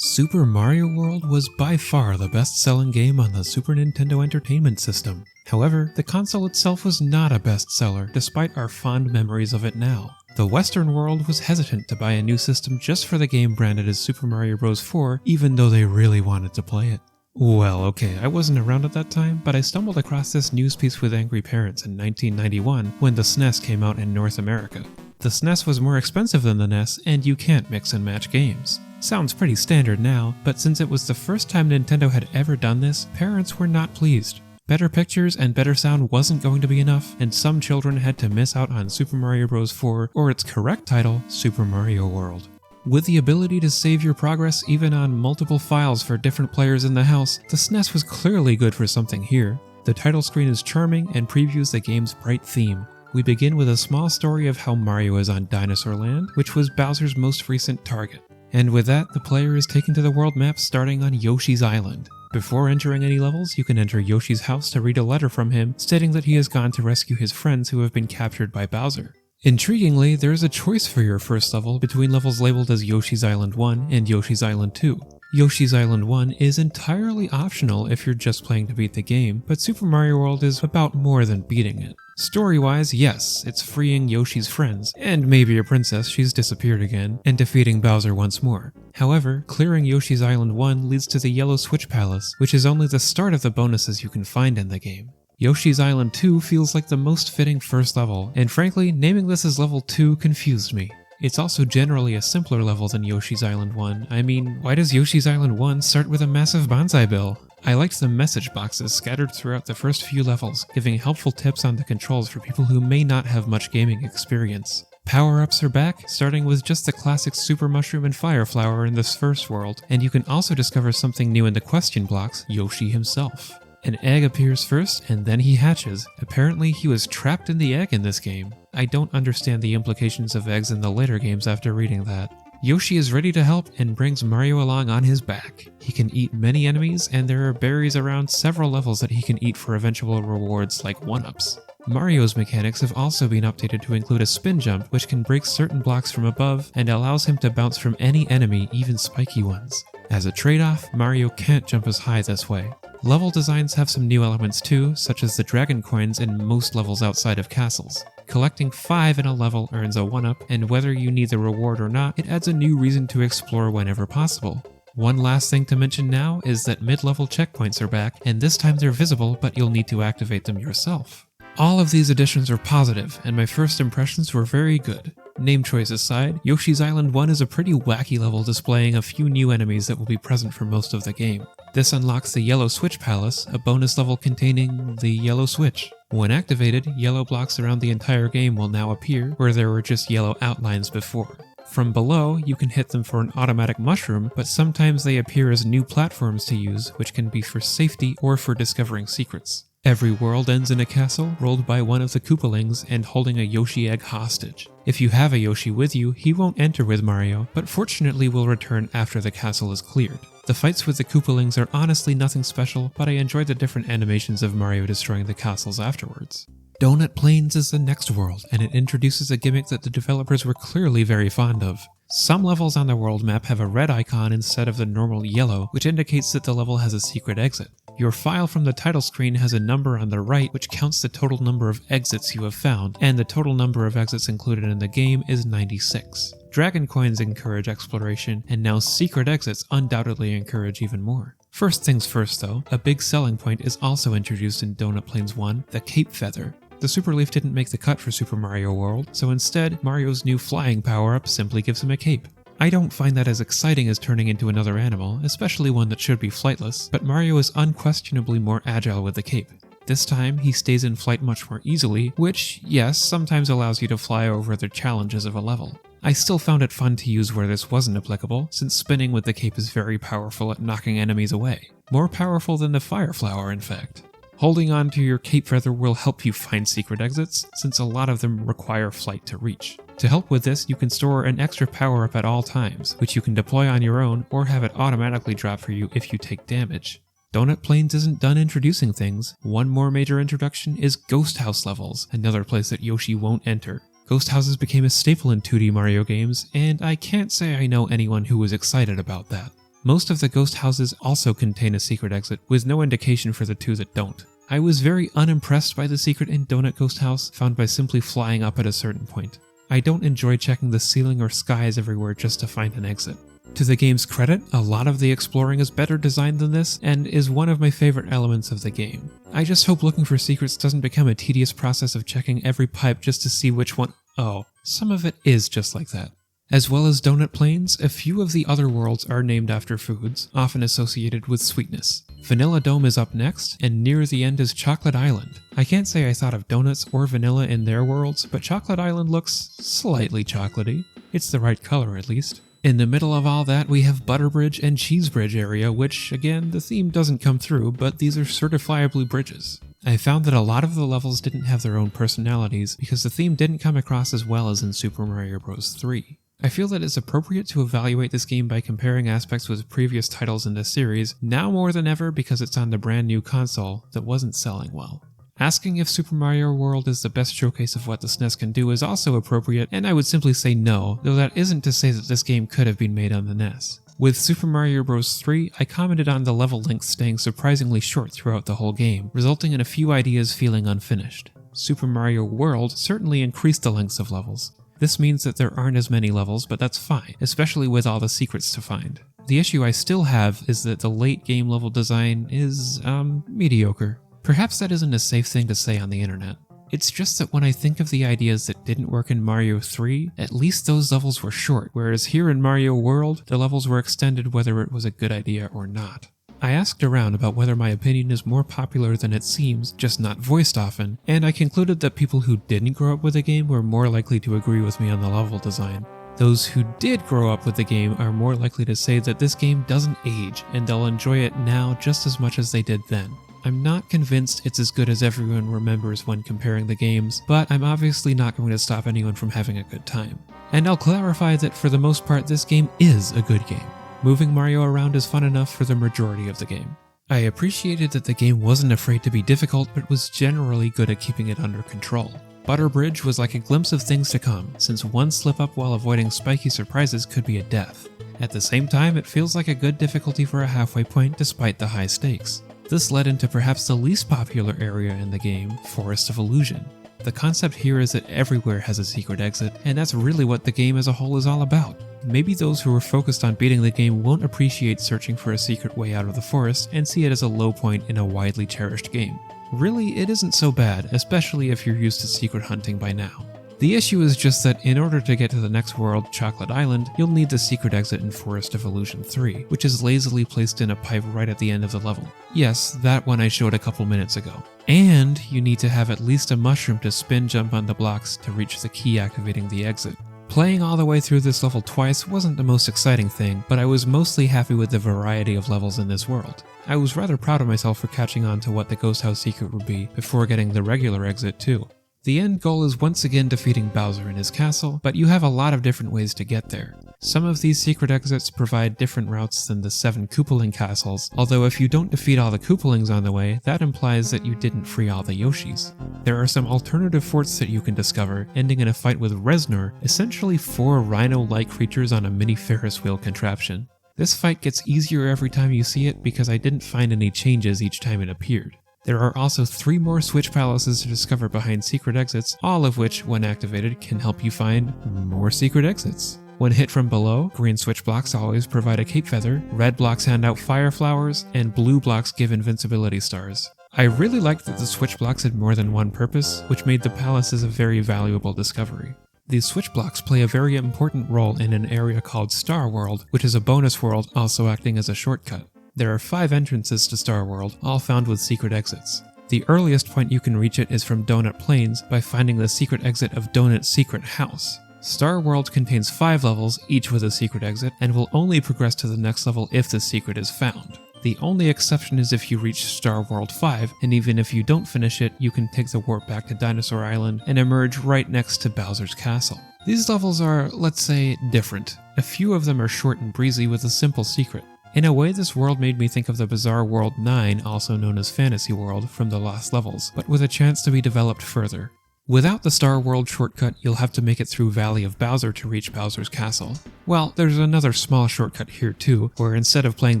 Super Mario World was by far the best-selling game on the Super Nintendo Entertainment System. However, the console itself was not a bestseller, despite our fond memories of it now. The Western world was hesitant to buy a new system just for the game branded as Super Mario Bros. 4, even though they really wanted to play it. Well, okay, I wasn't around at that time, but I stumbled across this news piece with angry parents in 1991 when the SNES came out in North America. The SNES was more expensive than the NES, and you can't mix and match games. Sounds pretty standard now, but since it was the first time Nintendo had ever done this, parents were not pleased. Better pictures and better sound wasn't going to be enough, and some children had to miss out on Super Mario Bros. 4, or its correct title, Super Mario World. With the ability to save your progress even on multiple files for different players in the house, the SNES was clearly good for something here. The title screen is charming and previews the game's bright theme. We begin with a small story of how Mario is on Dinosaur Land, which was Bowser's most recent target. And with that, the player is taken to the world map starting on Yoshi's Island. Before entering any levels, you can enter Yoshi's house to read a letter from him stating that he has gone to rescue his friends who have been captured by Bowser. Intriguingly, there is a choice for your first level between levels labeled as Yoshi's Island 1 and Yoshi's Island 2. Yoshi's Island 1 is entirely optional if you're just playing to beat the game, but Super Mario World is about more than beating it. Story-wise, yes, it's freeing Yoshi's friends, and maybe a princess, she's disappeared again, and defeating Bowser once more. However, clearing Yoshi's Island 1 leads to the Yellow Switch Palace, which is only the start of the bonuses you can find in the game. Yoshi's Island 2 feels like the most fitting first level, and frankly, naming this as level 2 confused me. It's also generally a simpler level than Yoshi's Island 1. I mean, why does Yoshi's Island 1 start with a massive bonsai bill? I liked the message boxes scattered throughout the first few levels, giving helpful tips on the controls for people who may not have much gaming experience. Power-ups are back, starting with just the classic Super Mushroom and Fire Flower in this first world, and you can also discover something new in the question blocks, Yoshi himself. An egg appears first, and then he hatches. Apparently, he was trapped in the egg in this game. I don't understand the implications of eggs in the later games after reading that. Yoshi is ready to help and brings Mario along on his back. He can eat many enemies, and there are berries around several levels that he can eat for eventual rewards like 1-ups. Mario's mechanics have also been updated to include a spin jump, which can break certain blocks from above and allows him to bounce from any enemy, even spiky ones. As a trade-off, Mario can't jump as high this way. Level designs have some new elements too, such as the dragon coins in most levels outside of castles. Collecting 5 in a level earns a 1-up, and whether you need the reward or not, it adds a new reason to explore whenever possible. One last thing to mention now is that mid-level checkpoints are back, and this time they're visible, but you'll need to activate them yourself. All of these additions are positive, and my first impressions were very good. Name choice aside, Yoshi's Island 1 is a pretty wacky level displaying a few new enemies that will be present for most of the game. This unlocks the Yellow Switch Palace, a bonus level containing the Yellow Switch. When activated, yellow blocks around the entire game will now appear where there were just yellow outlines before. From below, you can hit them for an automatic mushroom, but sometimes they appear as new platforms to use, which can be for safety or for discovering secrets. Every world ends in a castle rolled by one of the Koopalings and holding a Yoshi egg hostage. If you have a Yoshi with you, he won't enter with Mario, but fortunately will return after the castle is cleared. The fights with the Koopalings are honestly nothing special, but I enjoyed the different animations of Mario destroying the castles afterwards. Donut Plains is the next world, and it introduces a gimmick that the developers were clearly very fond of. Some levels on the world map have a red icon instead of the normal yellow, which indicates that the level has a secret exit. Your file from the title screen has a number on the right which counts the total number of exits you have found, and the total number of exits included in the game is 96. Dragon coins encourage exploration, and now secret exits undoubtedly encourage even more. First things first though, a big selling point is also introduced in Donut Plains 1, the Cape Feather. The Super Leaf didn't make the cut for Super Mario World, so instead, Mario's new flying power-up simply gives him a cape. I don't find that as exciting as turning into another animal, especially one that should be flightless, but Mario is unquestionably more agile with the cape. This time, he stays in flight much more easily, which, yes, sometimes allows you to fly over the challenges of a level. I still found it fun to use where this wasn't applicable, since spinning with the cape is very powerful at knocking enemies away. More powerful than the Fire Flower, in fact. Holding on to your cape feather will help you find secret exits, since a lot of them require flight to reach. To help with this, you can store an extra power-up at all times, which you can deploy on your own or have it automatically drop for you if you take damage. Donut Plains isn't done introducing things. One more major introduction is Ghost House levels, another place that Yoshi won't enter. Ghost houses became a staple in 2D Mario games, and I can't say I know anyone who was excited about that. Most of the ghost houses also contain a secret exit, with no indication for the two that don't. I was very unimpressed by the secret in Donut Ghost House, found by simply flying up at a certain point. I don't enjoy checking the ceiling or skies everywhere just to find an exit. To the game's credit, a lot of the exploring is better designed than this, and is one of my favorite elements of the game. I just hope looking for secrets doesn't become a tedious process of checking every pipe just to see which one— oh, some of it is just like that. As well as Donut Plains, a few of the other worlds are named after foods, often associated with sweetness. Vanilla Dome is up next, and near the end is Chocolate Island. I can't say I thought of donuts or vanilla in their worlds, but Chocolate Island looks slightly chocolatey. It's the right color at least. In the middle of all that, we have Butterbridge and Cheesebridge area, which, again, the theme doesn't come through, but these are certifiably bridges. I found that a lot of the levels didn't have their own personalities because the theme didn't come across as well as in Super Mario Bros. 3. I feel that it's appropriate to evaluate this game by comparing aspects with previous titles in this series, now more than ever because it's on the brand new console that wasn't selling well. Asking if Super Mario World is the best showcase of what the SNES can do is also appropriate, and I would simply say no, though that isn't to say that this game could have been made on the NES. With Super Mario Bros. 3, I commented on the level length staying surprisingly short throughout the whole game, resulting in a few ideas feeling unfinished. Super Mario World certainly increased the lengths of levels. This means that there aren't as many levels, but that's fine, especially with all the secrets to find. The issue I still have is that the late game level design is, mediocre. Perhaps that isn't a safe thing to say on the internet. It's just that when I think of the ideas that didn't work in Mario 3, at least those levels were short, whereas here in Mario World, the levels were extended whether it was a good idea or not. I asked around about whether my opinion is more popular than it seems, just not voiced often, and I concluded that people who didn't grow up with the game were more likely to agree with me on the level design. Those who did grow up with the game are more likely to say that this game doesn't age, and they'll enjoy it now just as much as they did then. I'm not convinced it's as good as everyone remembers when comparing the games, but I'm obviously not going to stop anyone from having a good time. And I'll clarify that for the most part this game is a good game. Moving Mario around is fun enough for the majority of the game. I appreciated that the game wasn't afraid to be difficult, but was generally good at keeping it under control. Butterbridge was like a glimpse of things to come, since one slip up while avoiding spiky surprises could be a death. At the same time, it feels like a good difficulty for a halfway point despite the high stakes. This led into perhaps the least popular area in the game, Forest of Illusion. The concept here is that everywhere has a secret exit, and that's really what the game as a whole is all about. Maybe those who are focused on beating the game won't appreciate searching for a secret way out of the forest and see it as a low point in a widely cherished game. Really, it isn't so bad, especially if you're used to secret hunting by now. The issue is just that in order to get to the next world, Chocolate Island, you'll need the secret exit in Forest of Illusion 3, which is lazily placed in a pipe right at the end of the level. Yes, that one I showed a couple minutes ago. And you need to have at least a mushroom to spin jump on the blocks to reach the key activating the exit. Playing all the way through this level twice wasn't the most exciting thing, but I was mostly happy with the variety of levels in this world. I was rather proud of myself for catching on to what the Ghost House secret would be before getting the regular exit too. The end goal is once again defeating Bowser in his castle, but you have a lot of different ways to get there. Some of these secret exits provide different routes than the 7 Koopaling castles, although if you don't defeat all the Koopalings on the way, that implies that you didn't free all the Yoshis. There are some alternative forts that you can discover, ending in a fight with Reznor, essentially 4 rhino-like creatures on a mini Ferris wheel contraption. This fight gets easier every time you see it because I didn't find any changes each time it appeared. There are also 3 more Switch Palaces to discover behind secret exits, all of which, when activated, can help you find more secret exits. When hit from below, green switch blocks always provide a cape feather, red blocks hand out fire flowers, and blue blocks give invincibility stars. I really liked that the switch blocks had more than one purpose, which made the palaces a very valuable discovery. These switch blocks play a very important role in an area called Star World, which is a bonus world also acting as a shortcut. There are 5 entrances to Star World, all found with secret exits. The earliest point you can reach it is from Donut Plains by finding the secret exit of Donut's secret house. Star World contains 5 levels, each with a secret exit, and will only progress to the next level if the secret is found. The only exception is if you reach Star World 5, and even if you don't finish it, you can take the warp back to Dinosaur Island and emerge right next to Bowser's castle. These levels are, let's say, different. A few of them are short and breezy with a simple secret. In a way, this world made me think of the Bizarre World 9, also known as Fantasy World, from the Lost Levels, but with a chance to be developed further. Without the Star World shortcut, you'll have to make it through Valley of Bowser to reach Bowser's castle. Well, there's another small shortcut here too, where instead of playing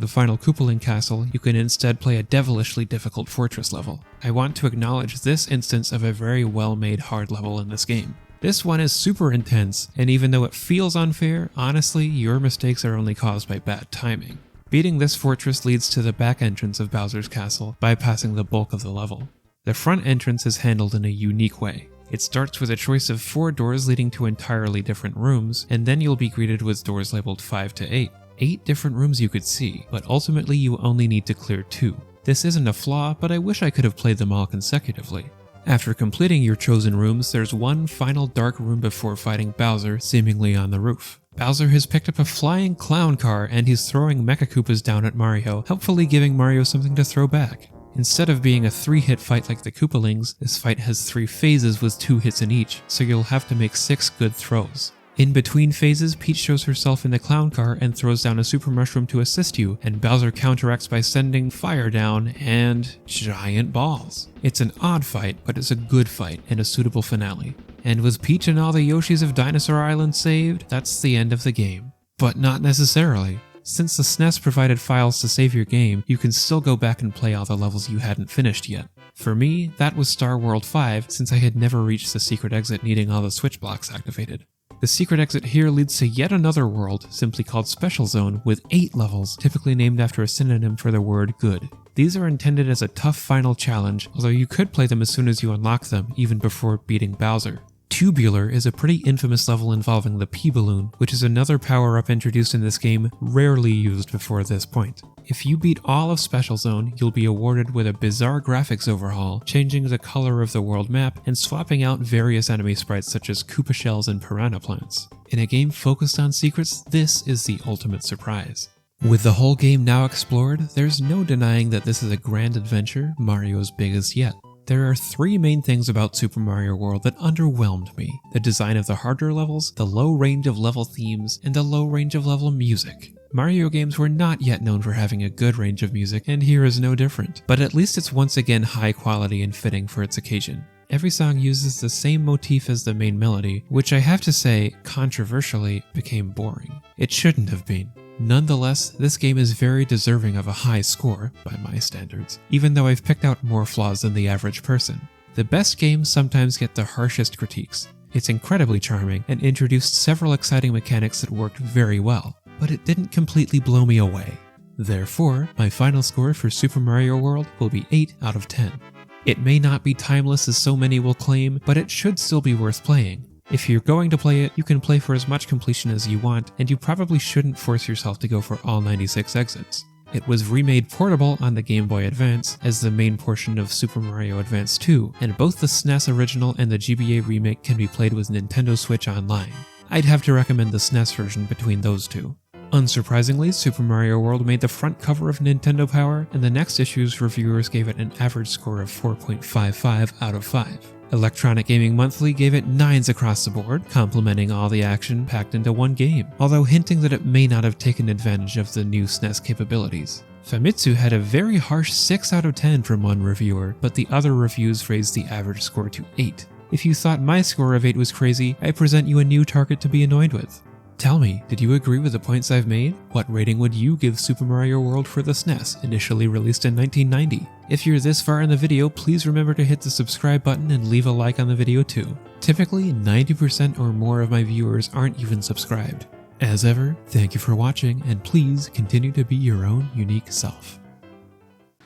the final Koopaling castle, you can instead play a devilishly difficult fortress level. I want to acknowledge this instance of a very well-made hard level in this game. This one is super intense, and even though it feels unfair, honestly, your mistakes are only caused by bad timing. Beating this fortress leads to the back entrance of Bowser's castle, bypassing the bulk of the level. The front entrance is handled in a unique way. It starts with a choice of 4 doors leading to entirely different rooms, and then you'll be greeted with doors labeled 5 to 8. 8 different rooms you could see, but ultimately you only need to clear 2. This isn't a flaw, but I wish I could have played them all consecutively. After completing your chosen rooms, there's one final dark room before fighting Bowser, seemingly on the roof. Bowser has picked up a flying clown car and he's throwing Mecha Koopas down at Mario, helpfully giving Mario something to throw back. Instead of being a 3-hit fight like the Koopalings, this fight has 3 phases with 2 hits in each, so you'll have to make 6 good throws. In between phases, Peach shows herself in the clown car and throws down a super mushroom to assist you, and Bowser counteracts by sending fire down and giant balls. It's an odd fight, but it's a good fight and a suitable finale. And with Peach and all the Yoshis of Dinosaur Island saved, that's the end of the game. But not necessarily. Since the SNES provided files to save your game, you can still go back and play all the levels you hadn't finished yet. For me, that was Star World 5 since I had never reached the secret exit needing all the switch blocks activated. The secret exit here leads to yet another world, simply called Special Zone, with 8 levels, typically named after a synonym for the word good. These are intended as a tough final challenge, although you could play them as soon as you unlock them, even before beating Bowser. Tubular is a pretty infamous level involving the P-Balloon, which is another power-up introduced in this game, rarely used before this point. If you beat all of Special Zone, you'll be awarded with a bizarre graphics overhaul, changing the color of the world map and swapping out various enemy sprites such as Koopa shells and piranha plants. In a game focused on secrets, this is the ultimate surprise. With the whole game now explored, there's no denying that this is a grand adventure, Mario's biggest yet. There are 3 main things about Super Mario World that underwhelmed me: the design of the harder levels, the low range of level themes, and the low range of level music. Mario games were not yet known for having a good range of music, and here is no different, but at least it's once again high quality and fitting for its occasion. Every song uses the same motif as the main melody, which I have to say, controversially, became boring. It shouldn't have been. Nonetheless, this game is very deserving of a high score, by my standards, even though I've picked out more flaws than the average person. The best games sometimes get the harshest critiques. It's incredibly charming and introduced several exciting mechanics that worked very well, but it didn't completely blow me away. Therefore, my final score for Super Mario World will be 8 out of 10. It may not be timeless as so many will claim, but it should still be worth playing. If you're going to play it, you can play for as much completion as you want, and you probably shouldn't force yourself to go for all 96 exits. It was remade portable on the Game Boy Advance as the main portion of Super Mario Advance 2, and both the SNES original and the GBA remake can be played with Nintendo Switch Online. I'd have to recommend the SNES version between those two. Unsurprisingly, Super Mario World made the front cover of Nintendo Power, and the next issue's reviewers gave it an average score of 4.55 out of 5. Electronic Gaming Monthly gave it 9s across the board, complimenting all the action packed into one game, although hinting that it may not have taken advantage of the new SNES capabilities. Famitsu had a very harsh 6 out of 10 from one reviewer, but the other reviews raised the average score to 8. If you thought my score of 8 was crazy, I present you a new target to be annoyed with. Tell me, did you agree with the points I've made? What rating would you give Super Mario World for the SNES, initially released in 1990? If you're this far in the video, please remember to hit the subscribe button and leave a like on the video too. Typically, 90% or more of my viewers aren't even subscribed. As ever, thank you for watching, and please continue to be your own unique self.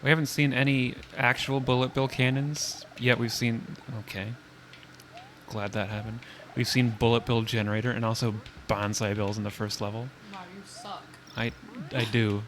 We haven't seen any actual bullet bill cannons, yet we've seen... Okay. Glad that happened. We've seen bullet bill generator and also bonsai bills in the first level. Wow, you suck. I do.